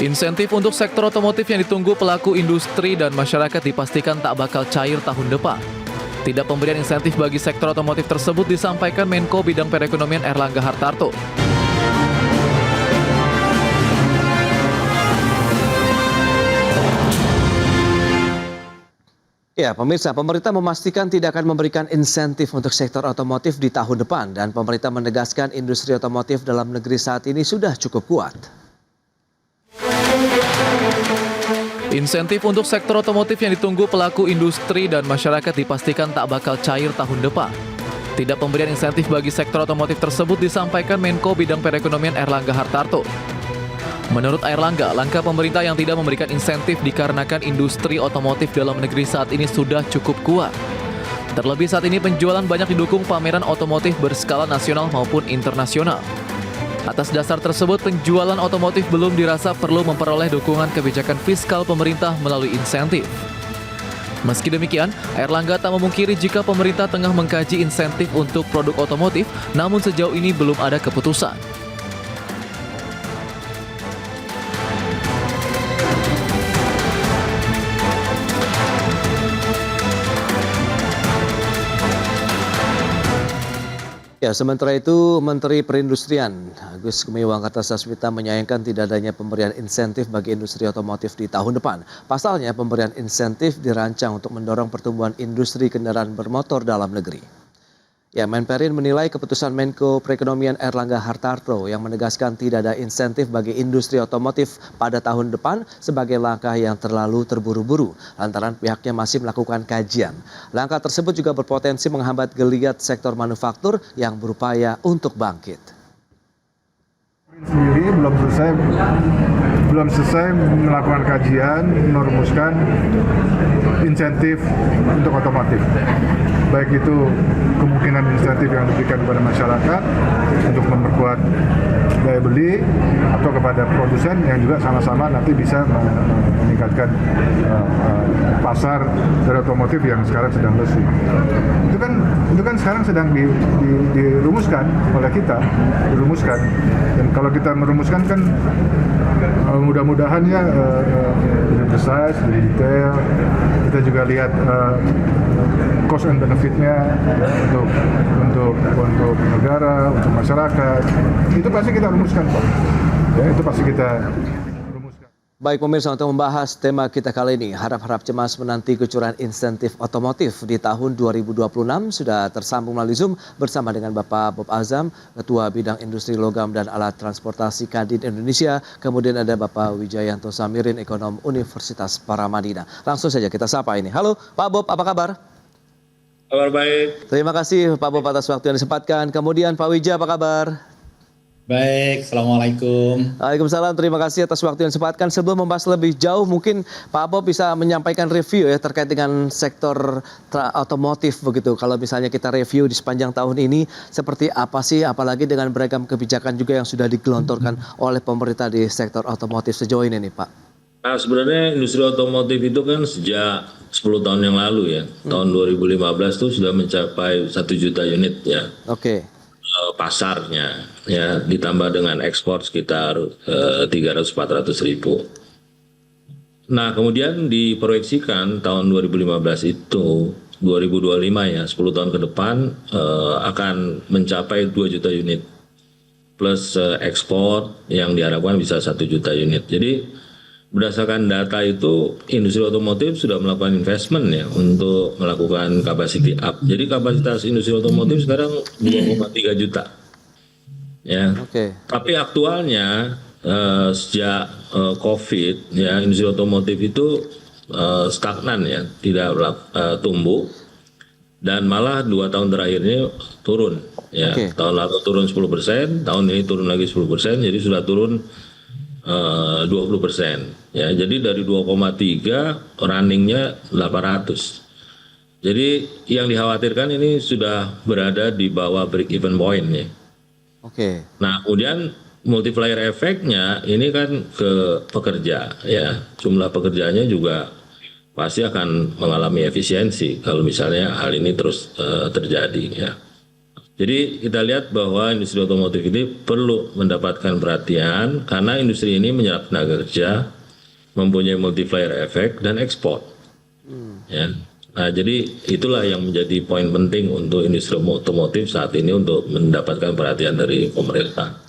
Insentif untuk sektor otomotif yang ditunggu pelaku industri dan masyarakat dipastikan tak bakal cair tahun depan. Tidak pemberian insentif bagi sektor otomotif tersebut disampaikan Menko Bidang Perekonomian Erlangga Hartarto. Ya, pemirsa, pemerintah memastikan tidak akan memberikan insentif untuk sektor otomotif di tahun depan dan pemerintah menegaskan industri otomotif dalam negeri saat ini sudah cukup kuat. Insentif untuk sektor otomotif yang ditunggu pelaku industri dan masyarakat dipastikan tak bakal cair tahun depan. Tidak pemberian insentif bagi sektor otomotif tersebut disampaikan Menko Bidang Perekonomian Erlangga Hartarto. Menurut Erlangga, langkah pemerintah yang tidak memberikan insentif dikarenakan industri otomotif dalam negeri saat ini sudah cukup kuat. Terlebih saat ini penjualan banyak didukung pameran otomotif berskala nasional maupun internasional. Atas dasar tersebut, penjualan otomotif belum dirasa perlu memperoleh dukungan kebijakan fiskal pemerintah melalui insentif. Meski demikian, Erlangga tak memungkiri jika pemerintah tengah mengkaji insentif untuk produk otomotif, namun sejauh ini belum ada keputusan. Ya, sementara itu Menteri Perindustrian Agus Gumiwang Kartasasmita menyayangkan tidak adanya pemberian insentif bagi industri otomotif di tahun depan. Pasalnya, pemberian insentif dirancang untuk mendorong pertumbuhan industri kendaraan bermotor dalam negeri. Ya, Menperin menilai keputusan Menko Perekonomian Erlangga Hartarto yang menegaskan tidak ada insentif bagi industri otomotif pada tahun depan sebagai langkah yang terlalu terburu-buru lantaran pihaknya masih melakukan kajian. Langkah tersebut juga berpotensi menghambat geliat sektor manufaktur yang berupaya untuk bangkit. Sendiri belum selesai melakukan kajian, merumuskan insentif untuk otomotif. Baik itu kemungkinan insentif yang diberikan kepada masyarakat untuk memperkuat daya beli atau kepada produsen yang juga sama-sama nanti bisa meningkatkan pasar dari otomotif yang sekarang sedang lesu. Itu kan sekarang sedang dirumuskan oleh kita, dan kalau kita merumuskan kan mudah-mudahan ya lebih precise, lebih detail. Kita juga lihat cost and benefitnya ya, untuk negara, untuk masyarakat. Itu pasti kita rumuskan kok. Ya, itu pasti kita rumuskan. Baik pemirsa, untuk membahas tema kita kali ini, harap-harap cemas menanti kucuran insentif otomotif di tahun 2026 sudah tersambung melalui Zoom bersama dengan Bapak Bob Azam, Ketua Bidang Industri Logam dan Alat Transportasi Kadin Indonesia. Kemudian ada Bapak Wijayanto Samirin, Ekonom Universitas Paramadina. Langsung saja kita sapa ini. Halo Pak Bob, apa kabar? Kabar baik. Terima kasih Pak Bob atas waktu yang disempatkan. Kemudian Pak Wija, apa kabar? Baik, Assalamualaikum. Waalaikumsalam, terima kasih atas waktu yang disempatkan. Sebelum membahas lebih jauh, mungkin Pak Bob bisa menyampaikan review ya terkait dengan sektor otomotif begitu. Kalau misalnya kita review di sepanjang tahun ini, seperti apa sih, apalagi dengan beragam kebijakan juga yang sudah digelontorkan oleh pemerintah di sektor otomotif sejauh ini nih Pak. Nah, sebenarnya industri otomotif itu kan sejak 10 tahun yang lalu ya, tahun 2015 itu sudah mencapai 1 juta unit ya. Oke. Pasarnya ya, ditambah dengan ekspor sekitar 300-400 ribu. Nah, kemudian diproyeksikan tahun 2015 itu 2025 ya, 10 tahun ke depan akan mencapai 2 juta unit plus ekspor yang diharapkan bisa 1 juta unit. Jadi berdasarkan data itu, industri otomotif sudah melakukan investment ya untuk melakukan capacity up. Jadi kapasitas industri otomotif sekarang 2,3 juta. Ya. Oke. Tapi aktualnya sejak COVID ya, industri otomotif itu stagnan ya, tidak tumbuh dan malah 2 tahun terakhirnya turun ya. Oke. Tahun lalu turun 10%, tahun ini turun lagi 10%, jadi sudah turun 20%. Ya, jadi dari 2,3 runningnya 800. Jadi yang dikhawatirkan ini sudah berada di bawah break even point ya. Oke. Nah, kemudian multiplier efeknya ini kan ke pekerja ya. Jumlah pekerjaannya juga pasti akan mengalami efisiensi kalau misalnya hal ini terus terjadi ya. Jadi kita lihat bahwa industri otomotif ini perlu mendapatkan perhatian karena industri ini menyerap tenaga kerja, mempunyai multiplier effect dan ekspor. Ya. Nah, jadi itulah yang menjadi poin penting untuk industri otomotif saat ini untuk mendapatkan perhatian dari pemerintah.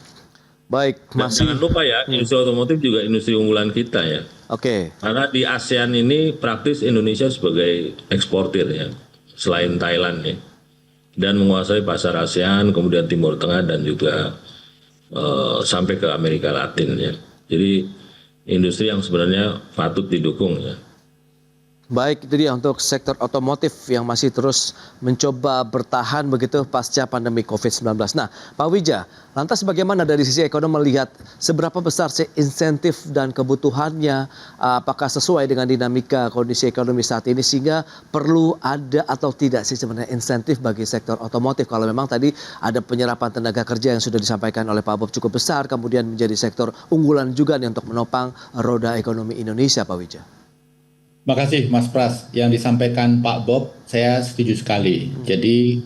Baik, Dan jangan lupa ya, industri otomotif juga industri unggulan kita ya. Oke. Karena di ASEAN ini praktis Indonesia sebagai eksportir ya, selain Thailand ya. Dan menguasai pasar ASEAN, kemudian Timur Tengah dan juga sampai ke Amerika Latin ya. Jadi industri yang sebenarnya patut didukung ya. Baik, itu dia untuk sektor otomotif yang masih terus mencoba bertahan begitu pasca pandemi COVID-19. Nah, Pak Wija, lantas bagaimana dari sisi ekonomi melihat seberapa besar sih insentif dan kebutuhannya, apakah sesuai dengan dinamika kondisi ekonomi saat ini sehingga perlu ada atau tidak sih sebenarnya insentif bagi sektor otomotif kalau memang tadi ada penyerapan tenaga kerja yang sudah disampaikan oleh Pak Bob cukup besar, kemudian menjadi sektor unggulan juga nih untuk menopang roda ekonomi Indonesia, Pak Wija. Makasih Mas Pras, yang disampaikan Pak Bob saya setuju sekali. Jadi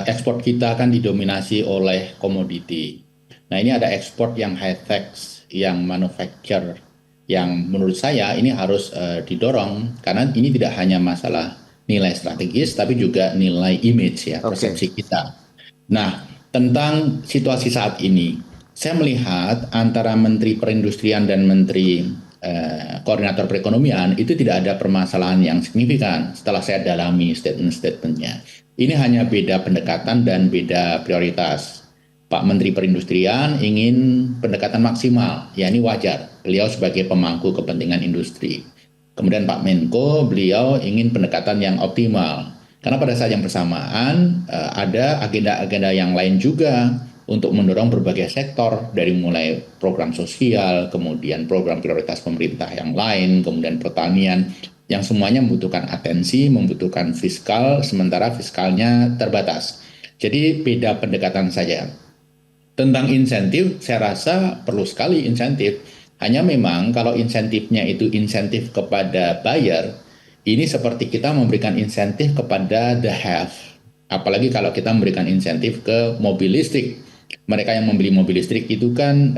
ekspor kita kan didominasi oleh komoditi. Nah ini ada ekspor yang high tech, yang manufacture, yang menurut saya ini harus didorong karena ini tidak hanya masalah nilai strategis tapi juga nilai image ya, persepsi kita. Nah tentang situasi saat ini, saya melihat antara Menteri Perindustrian dan Menteri Koordinator Perekonomian itu tidak ada permasalahan yang signifikan setelah saya dalami statement-statementnya. Ini hanya beda pendekatan dan beda prioritas. Pak Menteri Perindustrian ingin pendekatan maksimal, ya ini wajar. Beliau sebagai pemangku kepentingan industri. Kemudian Pak Menko, beliau ingin pendekatan yang optimal. Karena pada saat yang bersamaan ada agenda-agenda yang lain juga untuk mendorong berbagai sektor dari mulai program sosial, kemudian program prioritas pemerintah yang lain, kemudian pertanian, yang semuanya membutuhkan atensi, membutuhkan fiskal, sementara fiskalnya terbatas. Jadi beda pendekatan saja. Tentang insentif, saya rasa perlu sekali insentif. Hanya memang kalau insentifnya itu insentif kepada buyer, ini seperti kita memberikan insentif kepada the have. Apalagi kalau kita memberikan insentif ke mobil listrik. Mereka yang membeli mobil listrik itu kan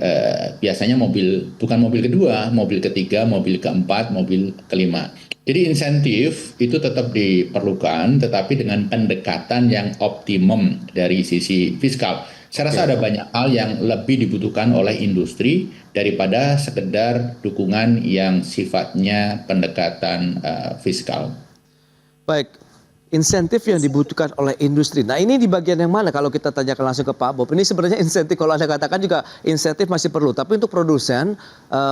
biasanya bukan mobil kedua, mobil ketiga, mobil keempat, mobil kelima. Jadi insentif itu tetap diperlukan, tetapi dengan pendekatan yang optimum dari sisi fiskal. Saya rasa ada banyak hal yang lebih dibutuhkan oleh industri daripada sekedar dukungan yang sifatnya pendekatan fiskal. Baik. Insentif yang dibutuhkan oleh industri. Nah ini di bagian yang mana kalau kita tanyakan langsung ke Pak Bob. Ini sebenarnya insentif kalau Anda katakan juga insentif masih perlu. Tapi untuk produsen,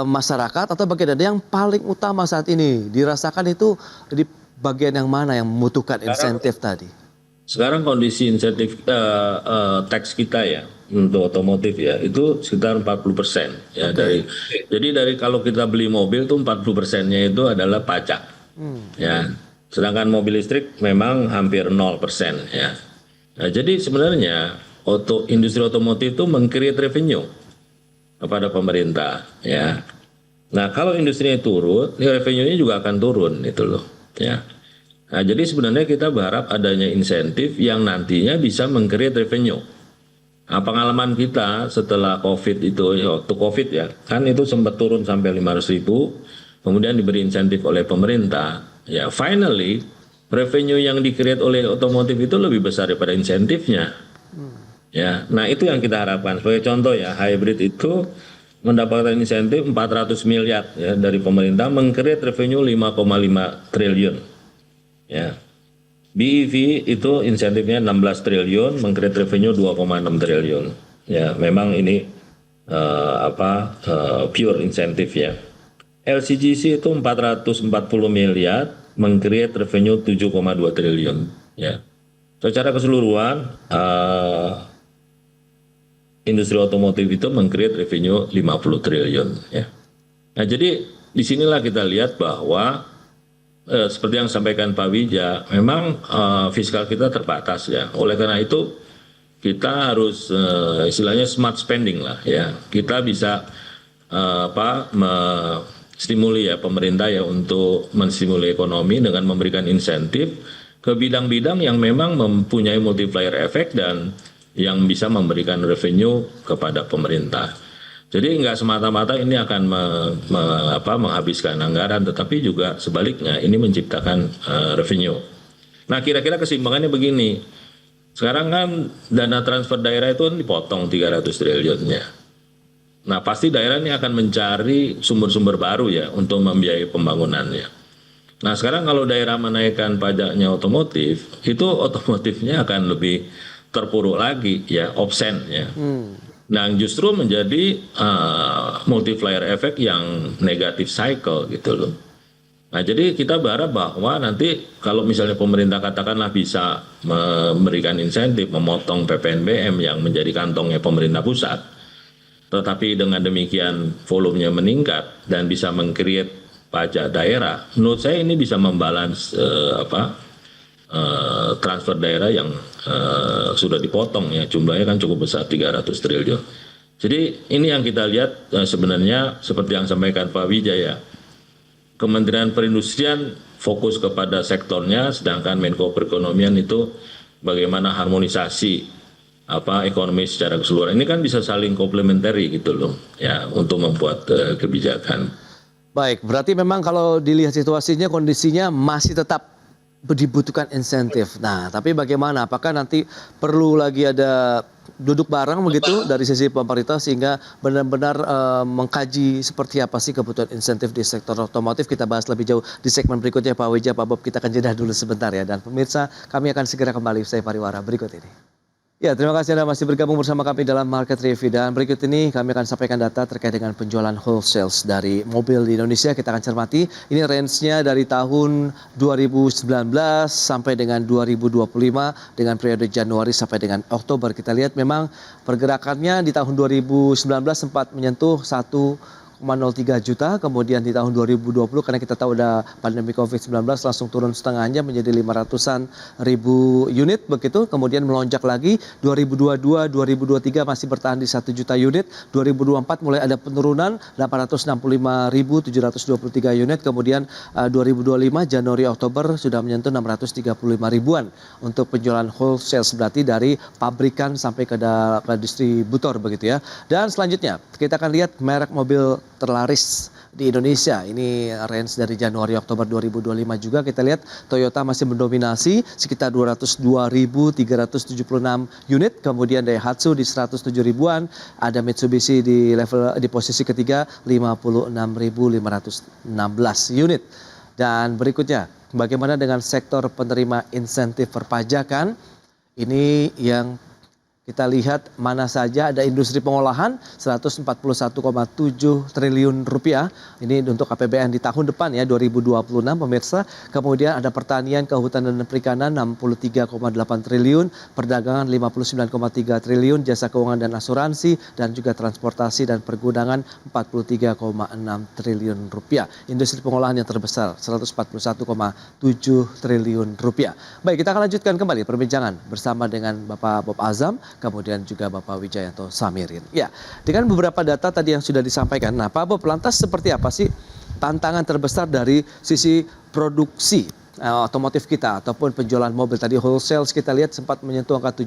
masyarakat atau bagian yang paling utama saat ini dirasakan itu di bagian yang mana yang membutuhkan insentif tadi? Sekarang kondisi insentif tax kita ya untuk otomotif ya itu sekitar 40% ya jadi dari kalau kita beli mobil tuh 40%-nya itu adalah pajak ya. Sedangkan mobil listrik memang hampir 0% ya. Nah, jadi sebenarnya industri otomotif itu meng-create revenue kepada pemerintah ya. Nah, kalau industrinya turun, revenue-nya juga akan turun itu loh ya. Nah, jadi sebenarnya kita berharap adanya insentif yang nantinya bisa meng-create revenue. Nah, pengalaman kita setelah COVID itu, waktu COVID ya, kan itu sempat turun sampai 500.000, kemudian diberi insentif oleh pemerintah. Ya, finally revenue yang di-create oleh otomotif itu lebih besar daripada insentifnya. Ya, nah itu yang kita harapkan. Sebagai contoh ya, hybrid itu mendapatkan insentif 400 miliar ya dari pemerintah, meng-create revenue 5,5 triliun. Ya. BEV itu insentifnya 16 triliun, meng-create revenue 2,6 triliun. Ya, memang ini pure insentif ya. LCGC itu 440 miliar, meng-create revenue 7,2 triliun. Ya. Secara keseluruhan, industri otomotif itu meng-create revenue 50 triliun. Ya. Nah, jadi disinilah kita lihat bahwa seperti yang disampaikan Pak Wija, memang fiskal kita terbatas ya. Oleh karena itu, kita harus istilahnya smart spending lah ya. Kita bisa stimuli ya pemerintah ya untuk menstimuli ekonomi dengan memberikan insentif ke bidang-bidang yang memang mempunyai multiplier effect dan yang bisa memberikan revenue kepada pemerintah. Jadi nggak semata-mata ini akan menghabiskan anggaran, tetapi juga sebaliknya ini menciptakan revenue. Nah, kira-kira keseimbangannya begini. Sekarang kan dana transfer daerah itu dipotong 300 triliunnya. Nah, pasti daerah ini akan mencari sumber-sumber baru ya untuk membiayai pembangunannya. Nah, sekarang kalau daerah menaikkan pajaknya otomotif, itu otomotifnya akan lebih terpuruk lagi ya, obsen ya. Nah, justru menjadi multiplier effect yang negatif cycle gitu loh. Nah, jadi kita berharap bahwa nanti kalau misalnya pemerintah katakanlah bisa memberikan insentif, memotong PPNBM yang menjadi kantongnya pemerintah pusat, tetapi dengan demikian volumenya meningkat dan bisa meng-create pajak daerah, menurut saya ini bisa membalance transfer daerah yang sudah dipotong ya, jumlahnya kan cukup besar 300 triliun. Jadi ini yang kita lihat sebenarnya seperti yang sampaikan Pak Wijaya. Kementerian Perindustrian fokus kepada sektornya, sedangkan Menko Perekonomian itu bagaimana harmonisasi ekonomi secara keseluruhan. Ini kan bisa saling komplementari gitu loh, ya, untuk membuat kebijakan. Baik, berarti memang kalau dilihat situasinya, kondisinya masih tetap dibutuhkan insentif. Nah, tapi bagaimana? Apakah nanti perlu lagi ada duduk bareng begitu dari sisi pemerintah sehingga benar-benar mengkaji seperti apa sih kebutuhan insentif di sektor otomotif? Kita bahas lebih jauh di segmen berikutnya, Pak Wijaya, Pak Bob. Kita akan jeda dulu sebentar ya. Dan pemirsa, kami akan segera kembali usai pariwara berikut ini. Ya, terima kasih Anda masih bergabung bersama kami dalam Market Review. Dan berikut ini kami akan sampaikan data terkait dengan penjualan wholesale dari mobil di Indonesia. Kita akan cermati, ini range-nya dari tahun 2019 sampai dengan 2025 dengan periode Januari sampai dengan Oktober. Kita lihat memang pergerakannya di tahun 2019 sempat menyentuh 1,03 juta, kemudian di tahun 2020 karena kita tahu ada pandemi COVID-19 langsung turun setengahnya menjadi 500-an ribu unit begitu, kemudian melonjak lagi 2022, 2023 masih bertahan di 1 juta unit, 2024 mulai ada penurunan 865.723 unit, kemudian 2025 Januari Oktober sudah menyentuh 635 ribuan untuk penjualan wholesale, berarti dari pabrikan sampai ke distributor begitu ya. Dan selanjutnya kita akan lihat merek mobil terlaris di Indonesia. Ini range dari Januari Oktober 2025 juga. Kita lihat Toyota masih mendominasi sekitar 202.376 unit. Kemudian Daihatsu di 107 ribuan. Ada Mitsubishi di posisi ketiga 56.516 unit. Dan berikutnya, bagaimana dengan sektor penerima insentif perpajakan? Ini yang kita lihat mana saja. Ada industri pengolahan 141,7 triliun rupiah. Ini untuk APBN di tahun depan ya 2026 pemirsa. Kemudian ada pertanian, kehutanan dan perikanan 63,8 triliun. Perdagangan 59,3 triliun. Jasa keuangan dan asuransi dan juga transportasi dan pergudangan 43,6 triliun rupiah. Industri pengolahan yang terbesar 141,7 triliun rupiah. Baik, kita akan lanjutkan kembali perbincangan bersama dengan Bapak Bob Azam, kemudian juga Bapak Wijayanto Samirin. Ya, dengan beberapa data tadi yang sudah disampaikan. Nah, Pak Bob, lantas seperti apa sih tantangan terbesar dari sisi produksi otomotif kita ataupun penjualan mobil? Tadi wholesale kita lihat sempat menyentuh angka 1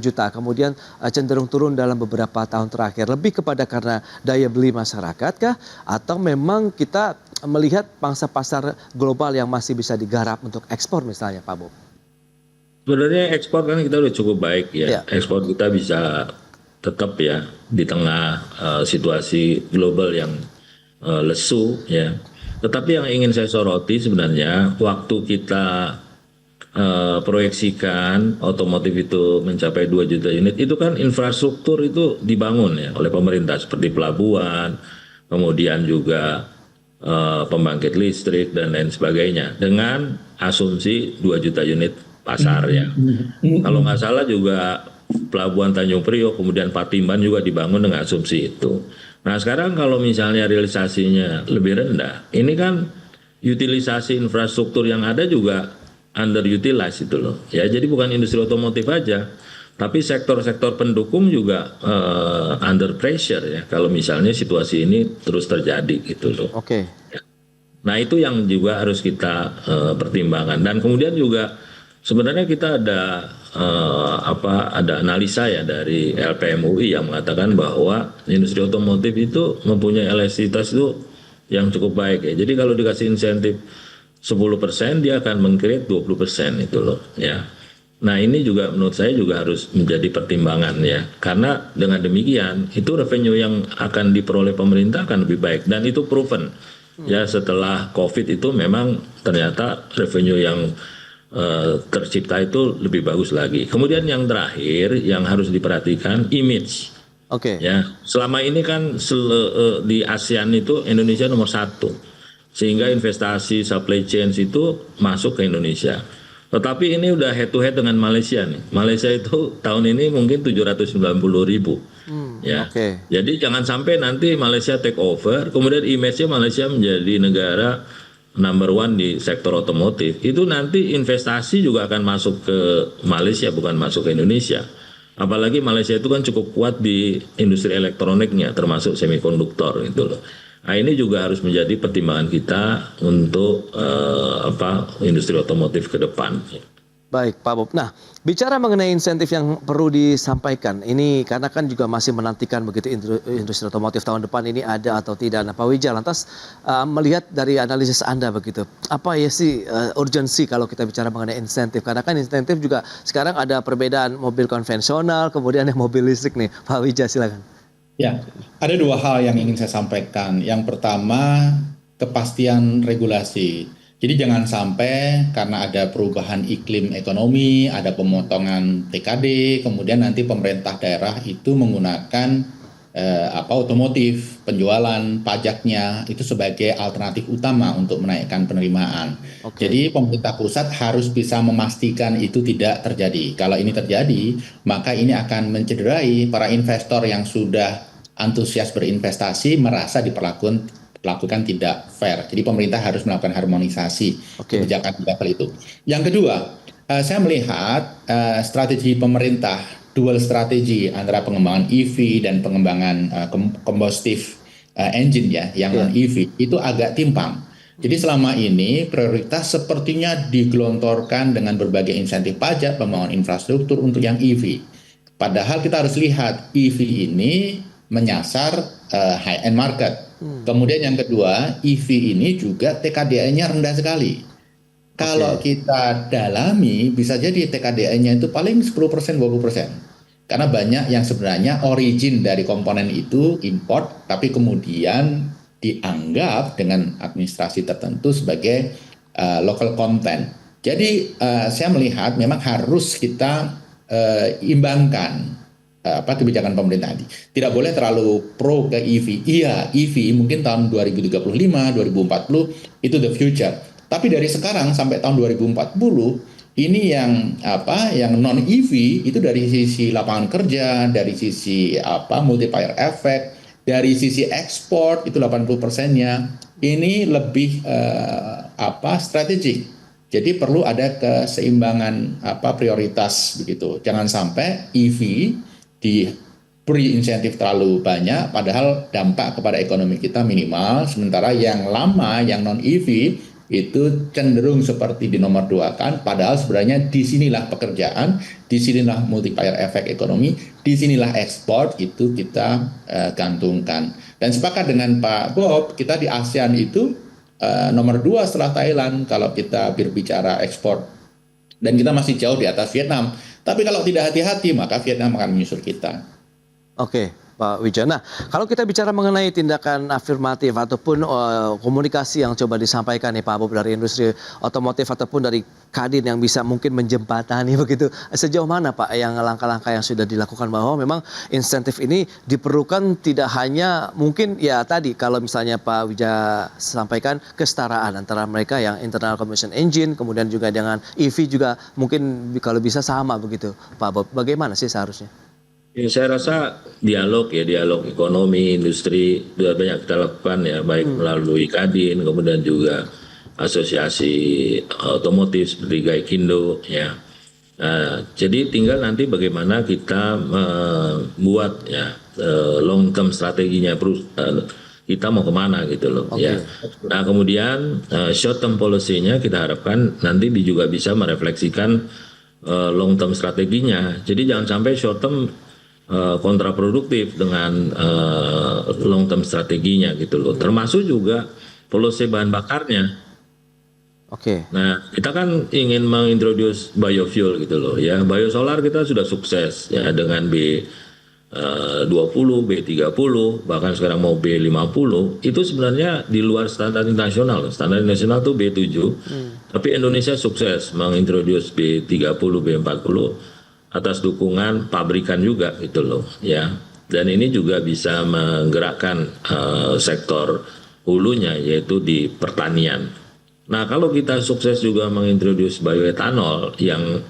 juta, kemudian cenderung turun dalam beberapa tahun terakhir. Lebih kepada karena daya beli masyarakat kah? Atau memang kita melihat pangsa pasar global yang masih bisa digarap untuk ekspor misalnya, Pak Bob? Sebenarnya ekspor kan kita udah cukup baik ya. Ekspor kita bisa tetap ya di tengah situasi global yang lesu ya. Tetapi yang ingin saya soroti sebenarnya waktu kita proyeksikan otomotif itu mencapai 2 juta unit, itu kan infrastruktur itu dibangun ya oleh pemerintah seperti pelabuhan, kemudian juga pembangkit listrik dan lain sebagainya dengan asumsi 2 juta unit pasar ya. Kalau nggak salah juga pelabuhan Tanjung Priok kemudian Patimban juga dibangun dengan asumsi itu. Nah, sekarang kalau misalnya realisasinya lebih rendah, ini kan utilisasi infrastruktur yang ada juga underutilized itu loh. Ya, jadi bukan industri otomotif aja, tapi sektor-sektor pendukung juga under pressure ya. Kalau misalnya situasi ini terus terjadi gitu loh. Oke. Nah, itu yang juga harus kita pertimbangkan. Dan kemudian juga Sebenarnya kita ada ada analisa ya dari LPMUI yang mengatakan bahwa industri otomotif itu mempunyai elastisitas itu yang cukup baik ya. Jadi kalau dikasih insentif 10% dia akan meng-create 20% itu loh ya. Nah ini juga menurut saya juga harus menjadi pertimbangan ya. Karena dengan demikian itu revenue yang akan diperoleh pemerintah akan lebih baik dan itu proven. Ya setelah COVID itu memang ternyata revenue yang tercipta itu lebih bagus lagi. Kemudian yang terakhir yang harus diperhatikan image. Oke. Ya, selama ini kan di ASEAN itu Indonesia nomor 1, sehingga investasi supply chain itu masuk ke Indonesia. Tetapi ini udah head to head dengan Malaysia nih. Malaysia itu tahun ini mungkin 790.000. Ya, Oke. jadi jangan sampai nanti Malaysia take over, kemudian image-nya Malaysia menjadi negara number one di sektor otomotif. Itu nanti investasi juga akan masuk ke Malaysia, bukan masuk ke Indonesia. Apalagi Malaysia itu kan cukup kuat di industri elektroniknya, termasuk semikonduktor gitu loh. Nah ini juga harus menjadi pertimbangan kita untuk industri otomotif ke depan. Baik, Pak Bob. Nah, bicara mengenai insentif yang perlu disampaikan, ini karena kan juga masih menantikan begitu industri otomotif tahun depan ini ada atau tidak. Nah, Pak Wija, lantas melihat dari analisis Anda begitu, apa ya sih urgensi kalau kita bicara mengenai insentif? Karena kan insentif juga sekarang ada perbedaan mobil konvensional, kemudian yang mobil listrik nih. Pak Wija, silakan. Ya, ada dua hal yang ingin saya sampaikan. Yang pertama, kepastian regulasi. Jadi jangan sampai karena ada perubahan iklim ekonomi, ada pemotongan TKD, kemudian nanti pemerintah daerah itu menggunakan otomotif, penjualan, pajaknya itu sebagai alternatif utama untuk menaikkan penerimaan. Oke. Jadi pemerintah pusat harus bisa memastikan itu tidak terjadi. Kalau ini terjadi, maka ini akan mencederai para investor yang sudah antusias berinvestasi merasa diperlakukan tidak fair. Jadi pemerintah harus melakukan harmonisasi kebijakan di level itu. Yang kedua, saya melihat strategi pemerintah, dual strategi antara pengembangan EV dan pengembangan combustive engine ya, yang non-EV, itu agak timpang. Jadi selama ini prioritas sepertinya digelontorkan dengan berbagai insentif pajak, pembangunan infrastruktur untuk yang EV. Padahal kita harus lihat EV ini menyasar high-end market. Kemudian yang kedua, EV ini juga TKDN-nya rendah sekali. Kalau kita dalami, bisa jadi TKDN-nya itu paling 10%, 20%. Karena banyak yang sebenarnya origin dari komponen itu import, tapi kemudian dianggap dengan administrasi tertentu sebagai local content. Jadi saya melihat memang harus kita imbangkan kebijakan pemerintah tadi. Tidak boleh terlalu pro ke EV. Iya, EV mungkin tahun 2035, 2040 itu the future. Tapi dari sekarang sampai tahun 2040 ini yang non EV itu dari sisi lapangan kerja, dari sisi multiplier effect, dari sisi ekspor itu 80%-nya ini lebih strategik. Jadi perlu ada keseimbangan prioritas begitu. Jangan sampai EV diberi insentif terlalu banyak, padahal dampak kepada ekonomi kita minimal, sementara yang lama, yang non-EV, itu cenderung seperti di nomor 2 kan, padahal sebenarnya disinilah pekerjaan, disinilah multiplier efek ekonomi, disinilah ekspor, itu kita gantungkan. Dan sepakat dengan Pak Bob, kita di ASEAN itu nomor 2 setelah Thailand, kalau kita berbicara ekspor. Dan kita masih jauh di atas Vietnam. Tapi kalau tidak hati-hati, maka Vietnam akan menyusul kita. Oke, Pak Wija. Nah, kalau kita bicara mengenai tindakan afirmatif ataupun komunikasi yang coba disampaikan nih Pak Bob dari industri otomotif ataupun dari Kadin yang bisa mungkin menjembatani begitu. Sejauh mana Pak yang langkah-langkah yang sudah dilakukan bahwa memang insentif ini diperlukan tidak hanya mungkin ya tadi kalau misalnya Pak Wija sampaikan kesetaraan antara mereka yang internal combustion engine kemudian juga dengan EV juga mungkin kalau bisa sama begitu Pak Bob. Bagaimana sih seharusnya? Ya, saya rasa dialog ekonomi, industri sudah banyak kita lakukan ya, baik melalui Kadin, kemudian juga asosiasi otomotif seperti Gaikindo ya. Jadi tinggal nanti bagaimana kita membuat ya long term strateginya kita mau kemana gitu loh ya. Nah kemudian short term policy-nya kita harapkan nanti juga bisa merefleksikan long term strateginya. Jadi jangan sampai short term kontraproduktif dengan long term strateginya gitu loh. Termasuk juga policy bahan bakarnya. Oke. Nah, kita kan ingin mengintroduce biofuel gitu loh ya. Biosolar kita sudah sukses ya dengan B20, B30, bahkan sekarang mau B50. Itu sebenarnya di luar standar internasional. Standar internasional tuh B7. Tapi Indonesia sukses mengintroduce B30, B40 atas dukungan pabrikan juga gitu loh ya. Dan ini juga bisa menggerakkan sektor hulunya yaitu di pertanian. Nah, kalau kita sukses juga mengintroduce bioetanol yang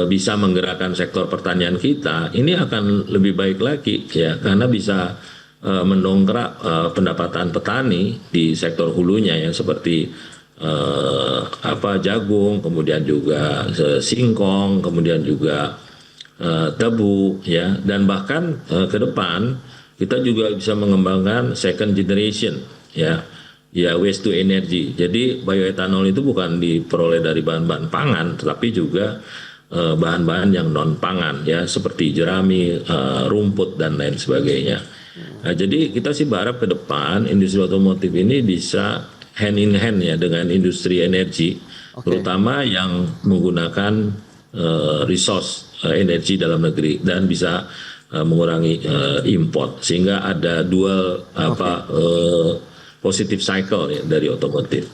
bisa menggerakkan sektor pertanian kita, ini akan lebih baik lagi ya, karena bisa mendongkrak pendapatan petani di sektor hulunya yang seperti jagung, kemudian juga singkong, kemudian juga tebu ya, dan bahkan ke depan kita juga bisa mengembangkan second generation ya waste to energy. Jadi bioetanol itu bukan diperoleh dari bahan-bahan pangan, tetapi juga bahan-bahan yang non pangan ya, seperti jerami, rumput dan lain sebagainya. Nah, jadi kita sih berharap ke depan industri otomotif ini bisa hand in hand ya dengan industri energi, terutama yang menggunakan resource energi dalam negeri dan bisa mengurangi import, sehingga ada dual positive cycle ya dari otomotif.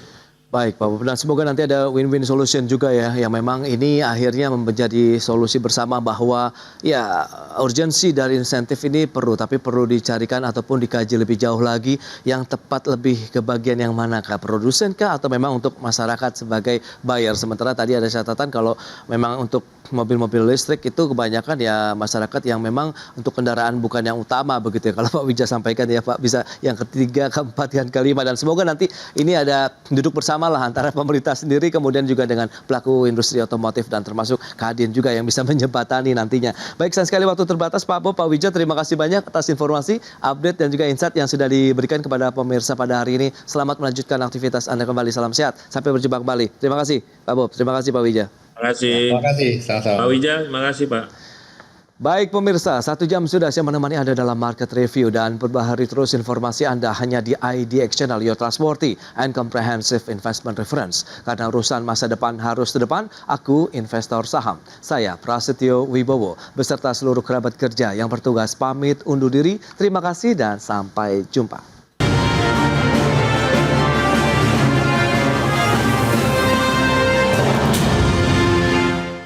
Baik Pak Bob, dan semoga nanti ada win-win solution juga ya, yang memang ini akhirnya menjadi solusi bersama bahwa ya urgensi dari insentif ini perlu, tapi perlu dicarikan ataupun dikaji lebih jauh lagi yang tepat lebih ke bagian yang manakah, produsen kah atau memang untuk masyarakat sebagai buyer. Sementara tadi ada catatan kalau memang untuk mobil-mobil listrik itu kebanyakan ya masyarakat yang memang untuk kendaraan bukan yang utama begitu ya, kalau Pak Wija sampaikan ya Pak, bisa yang ketiga, keempat, yang kelima, dan semoga nanti ini ada duduk bersama lah antara pemerintah sendiri kemudian juga dengan pelaku industri otomotif dan termasuk Kadin juga yang bisa menjembatani nantinya. Baik, sayang sekali waktu terbatas Pak Bob, Pak Wija, terima kasih banyak atas informasi, update dan juga insight yang sudah diberikan kepada pemirsa pada hari ini. Selamat melanjutkan aktivitas Anda kembali, salam sehat, sampai berjumpa kembali. Terima kasih Pak Bob, terima kasih Pak Wija. Terima kasih. Terima kasih, sama-sama. Pak Wija, terima kasih Pak. Baik pemirsa, 1 jam sudah saya menemani Anda dalam Market Review dan perbaharui terus informasi Anda hanya di IDX Channel, your trustworthy and comprehensive investment reference. Karena urusan masa depan harus ke depan, aku investor saham. Saya Prasetyo Wibowo beserta seluruh kerabat kerja yang bertugas pamit undur diri. Terima kasih dan sampai jumpa.